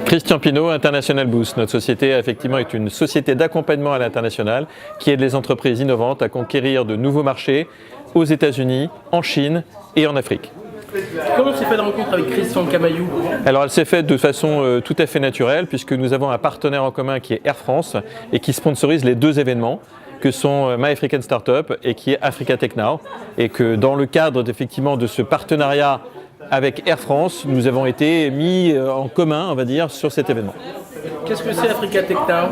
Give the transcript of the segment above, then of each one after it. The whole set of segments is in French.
Christian Pinault, International Boost. Notre société effectivement est une société d'accompagnement à l'international qui aide les entreprises innovantes à conquérir de nouveaux marchés aux États-Unis, en Chine et en Afrique. Comment s'est fait la rencontre avec Christian Camaillou? Alors elle s'est faite de façon tout à fait naturelle puisque nous avons un partenaire en commun qui est Air France et qui sponsorise les deux événements que sont My African Startup et qui est Africa Tech Now, et que dans le cadre effectivement de ce partenariat avec Air France, nous avons été mis en commun, on va dire, sur cet événement. Qu'est-ce que c'est Africa Tech Now?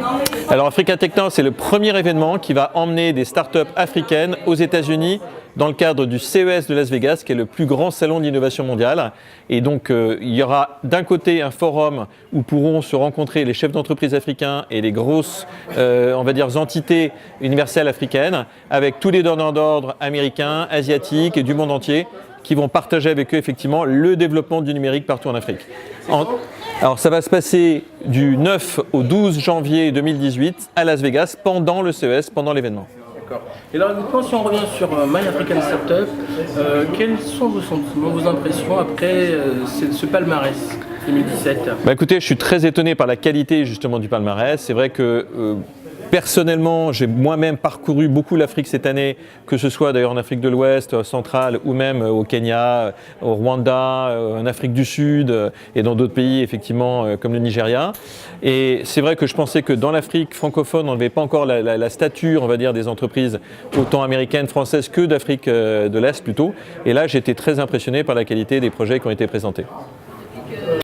Alors Africa Tech Now, c'est le premier événement qui va emmener des startups africaines aux États-Unis dans le cadre du CES de Las Vegas, qui est le plus grand salon d'innovation mondiale. Et donc il y aura d'un côté un forum où pourront se rencontrer les chefs d'entreprise africains et les grosses, on va dire, entités universelles africaines, avec tous les donneurs d'ordre américains, asiatiques et du monde entier, qui vont partager avec eux effectivement le développement du numérique partout en Afrique. Alors ça va se passer du 9 au 12 janvier 2018 à Las Vegas pendant le CES, pendant l'événement. D'accord. Et alors maintenant, si on revient sur My African Startup, quels sont vos sentiments, vos impressions après ce palmarès 2017? Écoutez, je suis très étonné par la qualité justement du palmarès. C'est vrai que personnellement, j'ai moi-même parcouru beaucoup l'Afrique cette année, que ce soit d'ailleurs en Afrique de l'Ouest, centrale ou même au Kenya, au Rwanda, en Afrique du Sud et dans d'autres pays effectivement comme le Nigeria. Et c'est vrai que je pensais que dans l'Afrique francophone, on n'avait pas encore la stature, on va dire, des entreprises autant américaines, françaises que d'Afrique de l'Est plutôt. Et là, j'ai été très impressionné par la qualité des projets qui ont été présentés.